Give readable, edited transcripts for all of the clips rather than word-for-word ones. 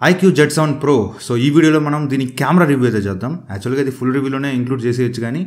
IQ Z7 Pro. So ఈ వీడియోలో మనం దీని కెమెరా రివ్యూ అయితే చేద్దాం. యాక్చువల్గా ఇది ఫుల్ రివ్యూలోనే ఇంక్లూడ్ చేసేయచ్చు, కానీ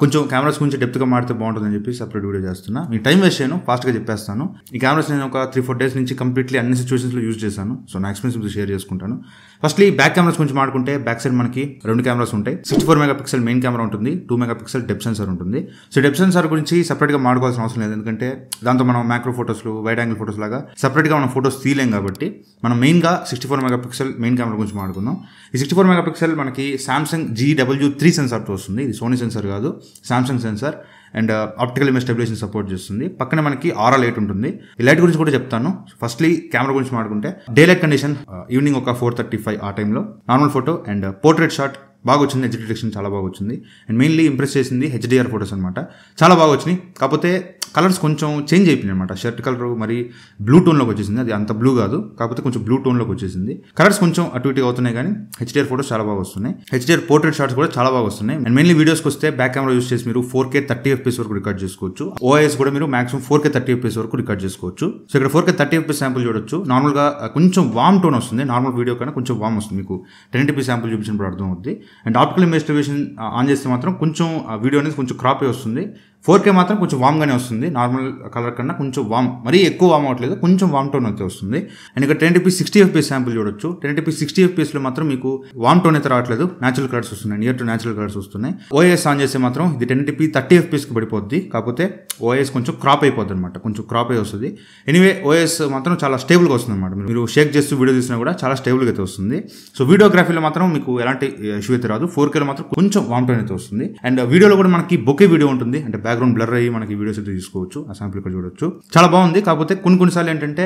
కొంచెం కెమెరాస్ గురించి డెప్త్గా మాడితే బాగుంటుందని చెప్పి సపరేట్ వీడియో చేస్తున్నా. మీ టైం వేస్ట్ చేయను, ఫాస్ట్గా చెప్పేస్తాను. ఈ కెమెరాస్ నేను ఒక 3-4 డేస్ నుంచి కంప్లీట్లీ అన్ని సిచ్యువేషన్స్లో యూజ్ చేశాను. సో నా ఎక్స్పీరియన్స్ షేర్ చేసుకుంటాను. ఫస్ట్లీ బ్యాక్ కెమెరాస్ గురించి మాట్లాడుకుంటే, బ్యాక్ సైడ్ మనకి 2 కెమెరాస్ ఉంటాయి. 64 మెగాపిక్సెల్ మెయిన్ కెమెరా ఉంటుంది, 2 మెగాపిక్సెల్ డెప్త్ సెన్సార్ ఉంటుంది. సో డెప్త్ సెన్సార్ గురించి సపరేట్గా మాట్లాడుకోవాల్సిన అవసరం లేదు, ఎందుకంటే దాంతో మనం మ్యాక్రో ఫోటోస్లు, వైడ్ యాంగిల్ ఫోటోస్ లాగా సపరేట్గా మనం ఫోటోస్ తీయలేం. కాబట్టి మనం మెయిన్గా 64 మెగాపిక్సెల్ మెయిన్ కెమెరా గురించి మాట్లాడుకుందాం. ఈ 64 మెగాపిక్సెల్ మనకి సామ్సంగ్ GW3 సెన్సార్తో వస్తుంది. ఇది సోనీ సెన్సార్ కాదు, Samsung sensor. And optical image stabilisation support చేస్తుంది. పక్కన మనకి ఆరా లైట్ ఉంటుంది. ఈ లైట్ గురించి కూడా చెప్తాను. ఫస్ట్లీ కెమెరా గురించి మాట్లాడుకుంటే, డే లైట్ కండిషన్ ఈవినింగ్ ఒక 4:35 ఆ టైంలో normal photo and portrait shot బాగా వచ్చింది. హెచ్ డిటెక్షన్ చాలా బాగా వచ్చింది. అండ్ మెయిన్లీ ఇంప్రెస్ చేసింది HDR ఫోటోస్ అనమాట. చాలా బాగా వచ్చినాయి. కాకపోతే కలర్స్ కొంచెం చేంజ్ అయిపోయింది అనమాట. షర్ట్ కలర్ మరి బ్లూ టోన్లోకి వచ్చేసింది. అది అంత బ్లూ కాదు, కాకపోతే కొంచెం బ్లూ టోన్లోకి వచ్చేసింది. కలర్స్ కొంచెం అటు ఇటు అవుతున్నాయి, కానీ HDR ఫోటోస్ చాలా బాగా వస్తున్నాయి. HDR పోర్ట్రేట్ షాట్స్ కూడా చాలా బాగా వస్తున్నాయి. అండ్ మెయిన్లీ వీడియోస్కి వస్తే బ్యాక్ కెమెరా యూస్ చేసి మీరు 4K 30 FPS వరకు రికార్డ్ చేసుకోవచ్చు. OIS కూడా మీరు మాక్సిమం 4K 30 FPS వరకు రికార్డ్ చేసుకోవచ్చు. సో ఇక్కడ 4K 30 FPS శాంపుల్ చూడొచ్చు. నార్మల్గా కొంచెం వామ్ టోన్ వస్తుంది. నార్మల్ వీడియో కన్నా కొంచెం వామ్ వస్తుంది. మీకు 1080p శాంపుల్ చూపించినప్పుడు అర్థం అవుతుంది. And optical image stabilisation on చేస్తే మాత్రం కొంచెం వీడియో అనేది కొంచెం క్రాప్ వస్తుంది. 4K మాత్రం కొంచెం వామ్గానే వస్తుంది. నార్మల్ కలర్ కన్నా కొంచెం వామ్, మరీ ఎక్కువ వామ్ అవ్వట్లేదు, కొంచెం వామ్ టోన్ అయితే వస్తుంది. అండ్ ఇక్కడ 1080p 60 FPS శాంపుల్ చూడొచ్చు. 1080p 60 FPSలో మాత్రం మీకు వామ్ టోన్ అయితే రావట్లేదు, న్యాచురల్ కలర్స్ వస్తున్నాయి, నియర్ టు న్యాచురల్ కలర్స్ వస్తున్నాయి. OIS ఆన్ చేస్తే మాత్రం ఇది 1080p 30 FPSకి పడిపోద్ది. కాకపోతే OIS కొంచెం క్రాప్ అయిపోద్ది అనమాట, కొంచెం క్రాప్ అయి వస్తుంది. ఎనీవే OIS మాత్రం చాలా స్టేబుల్గా వస్తుంది అనమాట. మీరు షేక్ చేస్తూ వీడియో తీసినా కూడా చాలా స్టేబుల్గా అయితే వస్తుంది. సో వీడియోగ్రఫీలో మాత్రం మీకు ఎలాంటి ఇష్యూ అయితే రాదు. 4Kలో మాత్రం కొంచెం వామ్ టోన్ అయితే వస్తుంది. అండ్ వీడియోలో కూడా మనకి బొకే వీడియో ఉంటుంది, అంటే బ్యాక్గ్రౌండ్ బ్లర్ అయ్యి మనకి వీడియోస్ అయితే తీసుకోవచ్చు. ఆ శాంపుల్ ఇక్కడ చూడొచ్చు, చాలా బాగుంది. కాకపోతే కొన్నిసార్లు ఏంటంటే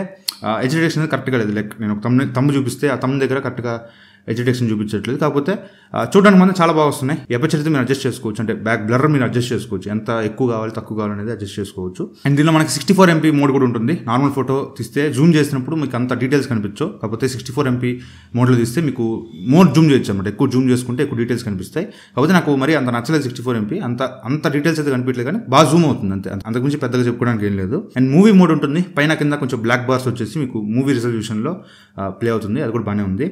హెచ్ డిటెక్షన్ కరెక్ట్గా లేదు. లైక్ నేను ఒక తమ్ము చూపిస్తే ఆ తమ్ము దగ్గర కరెక్ట్గా హెచ్ డిటెక్షన్ చూపించట్లేదు. కాకపోతే చూడడానికి మాత్రం చాలా బాగా వస్తున్నాయి. ఎపర్చర్ అయితే మీరు అడ్జస్ట్ చేసుకోవచ్చు, అంటే బ్యాక్ బ్లర్ మీరు అడ్జస్ట్ చేసుకోవచ్చు. ఎంత ఎక్కువ కావాలి తక్కువ కావాలి అనేది అడ్జస్ట్ చేసుకోవచ్చు. అండ్ దీనిలో మనకి 64 MP మోడ్ కూడా ఉంటుంది. నార్మల్ ఫోటో తీస్తే జూమ్ చేసినప్పుడు మీకు అంత డీటెయిల్స్ కనిపించవు. కాకపోతే 64 MP మోడ్లో తీస్తే మీకు మోడ్ జూమ్ చేయొచ్చు అనమాట. ఎక్కువ జూమ్ చేసుకుంటే ఎక్కువ డీటెయిల్స్ కనిపిస్తాయి. కాకపోతే నాకు మరి అంత నచ్చలేదు 64 MP. అంత డీటెయిల్స్ అయితే కనిపించలేదు, కానీ బాగా జూమ్ అవుతుంది అంతే. అంతకుమించి పెద్దగా చెప్పుకోవడానికి ఏం లేదు. అండ్ మూవీ మోడ్ ఉంటుంది. పైన కింద కొంచెం బ్లాక్ బార్స్ వచ్చేసి మీకు మూవీ రిజల్యూషన్లో ప్లే అవుతుంది. అది కూడా బాగానే ఉంది.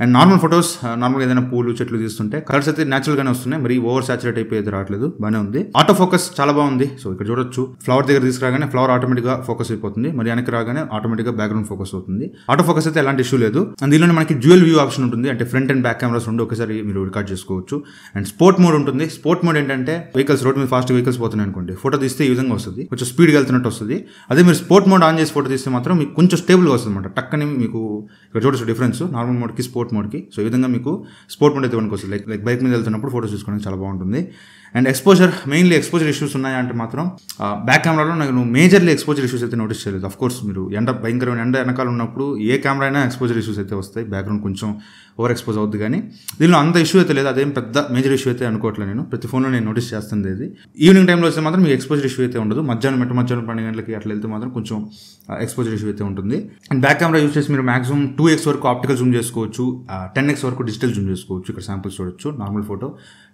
అండ్ నార్మల్ ఫొటోస్ నార్మల్గా ఏదైనా పూలు చెట్లు తీస్తుంటే కలర్స్ అయితే న్యాచురల్గానే వస్తున్నాయి, మరి ఓవర్ సాచురేట్ అయిపోయేది రావట్లేదు, బాగానే ఉంది. ఆటో ఫోకస్ చాలా బాగుంది. సో ఇక్కడ చూడొచ్చు, ఫ్లవర్ దగ్గర తీసుకురాగానే ఫ్లవర్ ఆటోమేటిక్గా ఫోకస్ అయిపోతుంది, మరి వెనక్కి రాగానే ఆటోమేటిక్గా బ్యాక్గ్రౌండ్ ఫోకస్ అవుతుంది. ఆటో ఫోకస్ అయితే ఎలాంటి ఇష్యూ లేదు. అండ్ దీనిలో మనకి డ్యూయల్ వ్యూ ఆప్షన్ ఉంటుంది, అంటే ఫ్రంట్ అండ్ బ్యాక్ కెమెరాస్ రెండు ఒకేసారి మీరు రికార్డ్ చేసుకోవచ్చు. అండ్ స్పోర్ట్ మోడ్ ఉంటుంది. స్పోర్ట్ మోడ్ ఏంటంటే వెహికల్స్ రోడ్ మీద ఫాస్ట్ వెహికల్స్ పోతున్నాయి అనుకోండి, ఫోటో తీస్తే ఈ విధంగా వస్తుంది, కొంచెం స్పీడ్గా వెళ్తున్నట్టు వస్తుంది. అదే మీరు స్పోర్ట్ మోడ్ ఆన్ చేసి ఫోటో తీస్తే మాత్రం మీకు కొంచెం స్టేబుల్గా వస్తుంది అనమాట. టక్కని మీకు ఇక్కడ చూడొచ్చు డిఫరెన్స్ నార్మల్ మోడ్కి స్పోర్ట్ మోడ్కి. సో ఈ విధంగా మీకు స్పోర్ట్ మోడ్ అయితే వస్తుంది. లైక్ బైక్ మీద వెళ్తున్నప్పుడు ఫోటోస్ తీసుకోవడానికి చాలా బాగుంటుంది. And exposure, mainly exposure issues ఉన్నాయంటే మాత్రం బ్యాక్ కెమెరాలో నాకు మేజర్లీ ఎక్స్పోజర్ ఇష్యూస్ అయితే నోటీస్ చేయలేదు. అఫ్కోర్స్ మీరు భయంకరమైన ఎండ వెనకాల ఉన్నప్పుడు ఏ కెమెరా అయినా ఎక్స్పోజర్ ఇష్యూస్ అయితే వస్తాయి, బ్యాక్గ్రౌండ్ కొంచెం ఓవర్ ఎక్స్పోజ్ అవుద్ది. కానీ దీనిలో అంత ఇష్యూ అయితే లేదు, అదేం పెద్ద మేజర్ ఇష్యూ అయితే అనుకోవట్లేదు. నేను ప్రతి ఫోన్లో నేను నోటీస్ చేస్తుంది ఇది. ఈవినింగ్ టైంలో వస్తే మాత్రం మీకు ఎక్స్పోజర్ ఇష్యూ అయితే ఉండదు. మధ్యాహ్నం 12 గంటలకి అట్లా వెళ్తే మాత్రం కొంచెం ఎక్స్పోజర్ ఇష్యూ అయితే ఉంటుంది. అండ్ బ్యాక్ కెమెరా యూస్ చేసి మీరు మాక్సిమం 2x వరకు ఆప్టికల్ జూమ్ చేసుకోవచ్చు, 10x వరకు డిజిటల్ జూమ్ చేసుకోవచ్చు. ఇక్కడ శాంపుల్స్ చూడొచ్చు. Normal photo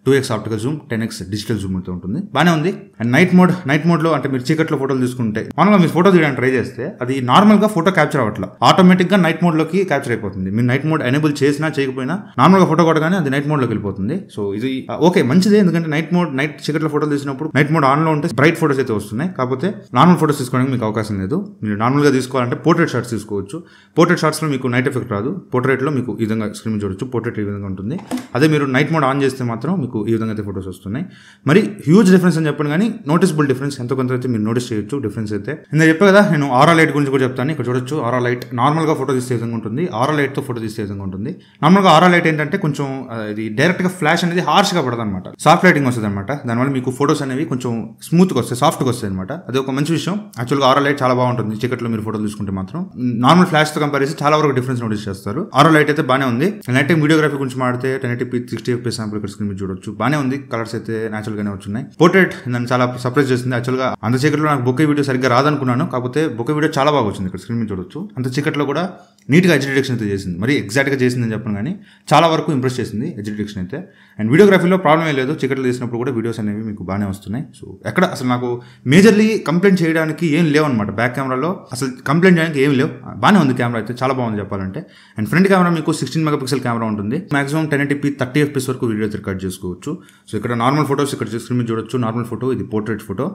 2x optical Zoom, 10x digital Zoom అయితే ఉంటుంది, బాగానే ఉంది. అండ్ నైట్ మోడ్లో అంటే మీరు చీకట్లో ఫోటోలు తీసుకుంటే మామూలుగా మీరు ఫోటో తీయడానికి ట్రై చేస్తే అది నార్మల్గా ఫోటో క్యాప్చర్ అవ్వట్లా, ఆటోమేటిక్గా నైట్ మోడ్లోకి క్యాప్చర్ అయిపోతుంది. మీరు నైట్ మోడ్ ఎనేబుల్ చేసినా చేయకపోయినా నార్మల్గా ఫోటో కొట్టగానే అది నైట్ మోడ్లోకి వెళ్ళిపోతుంది. సో ఇది ఓకే, మంచిదే. ఎందుకంటే నైట్ చీకట్లో ఫోటోలు తీసినప్పుడు నైట్ మోడ్ ఆన్లో ఉంటే బ్రైట్ ఫోటోస్ అయితే వస్తున్నాయి. కాకపోతే నార్మల్ ఫోటోస్ తీసుకోవడానికి మీకు అవకాశం లేదు. మీరు నార్మల్గా తీసుకోవాలంటే పోర్ట్రేట్ షాట్స్ తీసుకోవచ్చు. పోర్ట్రేట్ షాట్స్లో మీకు నైట్ ఎఫెక్ట్ రాదు. పోర్ట్రేట్లో మీకు ఈ విధంగా స్క్రీన్ చూడొచ్చు, పోర్ట్రేట్ ఈ విధంగా ఉంటుంది. అదే మీరు నైట్ మోడ్ ఆన్ చేస్తే మాత్రం మీకు ఈ విధంగా అయితే ఫోటోస్ వస్తున్నాయి. మరి హ్యూజ్ డిఫరెన్స్ అని చెప్పండి, కానీ నోటిసబుల్ డిఫరెన్స్ ఎంతో కొంత అయితే మీరు నోటీస్ చేయొచ్చు. డిఫరెన్స్ అయితే నేను చెప్పా కదా, నేను ఆరా లైట్ గురించి కూడా చెప్తాను. ఇక్కడ చూడొచ్చు, ఆరా లైట్ నార్మల్గా ఫోటో తీసే విధంగా ఉంటుంది, ఆరా లైట్తో ఫోటో తీసే విధంగా ఉంటుంది. నార్మల్గా ఆరా లైట్ ఏంటంటే కొంచెం ఇది డైరెక్ట్గా ఫ్లాష్ అనేది హార్ష్గా పడదు అనమాట, సాఫ్ట్ లైటింగ్ వస్తుంది అనమాట. దానివల్ల మీకు ఫోటోస్ అనేవి కొంచెం స్మూత్గా వస్తాయి, సాఫ్ట్గా వస్తాయి అనమాట. అది ఒక మంచి విషయం. యాక్చువల్గా ఆరా లైట్ చాలా బాగుంటుంది చీకట్లో మీరు ఫోటోలు తీసుకుంటే మాత్రం. నార్మల్ ఫ్లాష్తో కంపేర్ చేసి చాలా వరకు డిఫరెన్స్ నోటీస్ చేస్తారు. ఆరా లైట్ అయితే బాగానే ఉంది. నైట్ టైం వీడియోగ్రఫీ గురించి మాడితే 1080p 60 FPS శాంపుల్ ఇక్కడ స్క్రీన్ మీద చూడొచ్చు, బాగానే ఉంది. కలర్స్ అయితే న్యాచురల్ గానే వచ్చున్నాయి. పోర్ట్రేట్ నన్ను చాలా సర్ప్రైజ్ చేసింది. యాక్చువల్గా అంత చీకట్లో నాకు బొకే వీడియో సరిగ్గా రాదనుకున్నాను, కాకపోతే బొకే వీడియో చాలా బాగా వచ్చింది. ఇక్కడ స్క్రీన్ మీద చూడొచ్చు. అంత చీకట్లో కూడా నీట్గా ఎడ్జ్ డిటెక్షన్ అయితే చేసింది. మరి ఎగ్జాక్ట్గా చేసిందని చెప్పను కానీ చాలా వరకు ఇంప్రెస్ చేసింది ఎడ్జ్ డిటెక్షన్ అయితే. అండ్ వీడియోగ్రఫీలో ప్రాబ్లం ఏం లేదు, చీకట్లో తీసినప్పుడు కూడా వీడియోస్ అనేవి మీకు బాగానే వస్తున్నాయి. సో ఎక్కడ అసలు నాకు మేజర్లీ కంప్లైంట్ చేయడానికి ఏం లేవు అనమాట. బ్యాక్ కెమెరాలో అసలు కంప్లైంట్ చేయడానికి ఏం లేవు, బాగానే ఉంది కెమెరా అయితే, చాలా బాగుంది చెప్పాలంటే. అండ్ ఫ్రంట్ కెమెరా మీకు 16 మెగాపిక్సెల్ కెమెరా ఉంటుంది. మాక్సిమం 1080p 30 FPS వరకు వీడియో అయితే రికార్డ్ చేసుకోవచ్చు. సో ఇక్కడ నార్మల్ ఫోటోస్ ఇక్కడ స్క్రీన్ మీద చూడొచ్చు, నార్మల్ ఫోటో, ఇది portrait photo.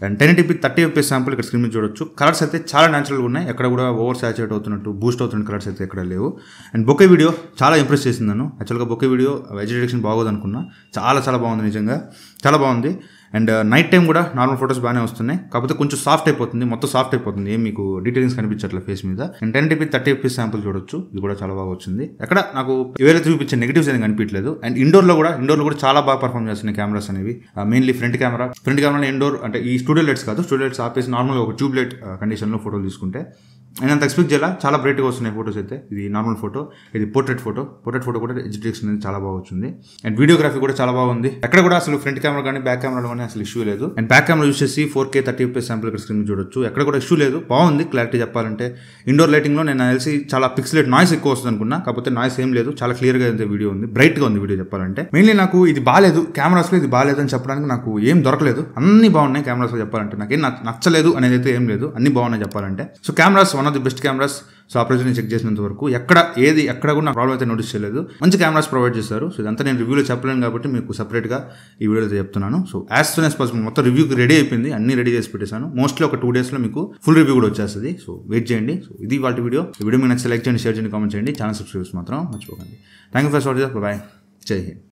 And 1080p 30 FPS sample ఇక్కడ స్క్రీన్ మీద చూడొచ్చు. కలర్స్ అయితే చాలా న్యాచురల్గా ఉన్నాయి, ఎక్కడ కూడా ఓవర్ సాచురేట్ అవుతున్నట్టు బూస్ట్ అవుతున్న కలర్స్ అయితే ఎక్కడ లేవు. అండ్ బొకే వీడియో చాలా ఇంప్రెస్ చేసింది నన్ను. యాక్చువల్గా బొకే వీడియో ఎడ్జ్ డిటెక్షన్ బాగోదు అనుకున్నా, చాలా బాగుంది, నిజంగా చాలా బాగుంది. అండ్ నైట్ టైం కూడా నార్మల్ ఫోటోస్ బాగానే వస్తున్నాయి, కాకపోతే కొంచెం సాఫ్ట్ అయిపోతుంది, మొత్తం సాఫ్ట్ అయిపోతుంది, ఏం మీకు డీటెయిలింగ్స్ కనిపించట్లేదు ఫేస్ మీద. అండ్ 1080p 30 FPS శాంపుల్ చూడొచ్చు, ఇది కూడా చాలా బాగా వచ్చింది. ఎక్కడ నాకు ఏవైతే చూపించే నెగిటివ్స్ అనేది కనిపించలేదు. అండ్ ఇండోర్లో కూడా చాలా బాగా పర్ఫామ్ చేస్తున్నాయి కెమెరాస్ అనేవి. మెయిన్లీ ఫ్రంట్ కెమెరా ఇండోర్ అంటే ఈ స్టూడియో లైట్స్ కాదు, స్టూడియో లైట్స్ ఆపేసి నార్మల్గా ఒక ట్యూబ్ లైట్ కండిషన్లో ఫోటోలు తీసుకుంటే నేను అంత ఎక్స్పెక్ట్ చేయాలి, చాలా బ్రైట్గా వస్తున్నాయి ఫోటోస్ అయితే. ఇది నార్మల్ ఫోటో, ఇది పోర్ట్రేట్ ఫోటో కూడా ఎడ్జ్ డిటెక్షన్ అనేది చాలా బాగా వచ్చింది. అండ్ వీడియోగ్రఫీ కూడా చాలా బాగుంది, ఎక్కడ కూడా అసలు ఫ్రంట్ కెమెరా కానీ బ్యాక్ కెమెరాలో కానీ అసలు ఇష్యూ లేదు. అండ్ బ్యాక్ కెమెరా యూస్ చేసి 4K 30 FPS శాంపుల్ ఇక్కడ స్క్రీన్ చూడొచ్చు, ఎక్కడ కూడా ఇష్యూ లేదు, బాగుంది. క్లారిటీ చెప్పాలంటే ఇండోర్ లైటింగ్లో నేను తెలిసి చాలా పిక్సెలేట్ నాయిస్ ఎక్కువ వస్తుంది అనుకున్నా, కాకపోతే నాయిస్ ఏం లేదు, చాలా క్లియర్గా అయితే వీడియో ఉంది, బ్రైట్గా ఉంది వీడియో చెప్పాలంటే. మెయిన్లీ నాకు ఇది బాగాలేదు, కెమెరాస్లో ఇది బాగాలేదు అని చెప్పడానికి నాకు ఏం దొరకలేదు, అన్ని బాగున్నాయి కెమెరాస్లో చెప్పాలంటే. నాకేం నచ్చలేదు అనేది అయితే ఏం లేదు, అన్ని బాగున్నాయి చెప్పాలంటే. So cameras one of the best cameras. So ఆ ప్రజెంట్ చెక్ చేసినంత వరకు ఎక్కడ కూడా నా ప్రాబ్లం అయితే నోటీస్ చేయలేదు, మంచి కెమెరాస్ ప్రొవైడ్ చేస్తారు. సో ఇదంతా నేను రివ్యూలో చెప్పలేను కాబట్టి మీకు సపరేట్గా ఈ వీడియోలో అయితే చెప్తున్నాను. So as soon as possible మొత్తం రివ్యూకి రెడీ అయిపోయింది, అన్ని రెడీ చేసి పెట్టేశాను. మోస్ట్లీ ఒక 2 daysలో మీకు ఫుల్ రివ్యూ కూడా వచ్చేస్తుంది. సో వెయిట్ చేయండి. సో ఇది వాటి వీడియో మీకు నచ్చితే లైక్ చేయండి, షేర్ చేయండి, కామెంట్ చేయండి, ఛానల్ సబ్స్క్రైబ్ మాత్రం మర్చిపోకండి. Thank you for watching, bye, Jai Hind.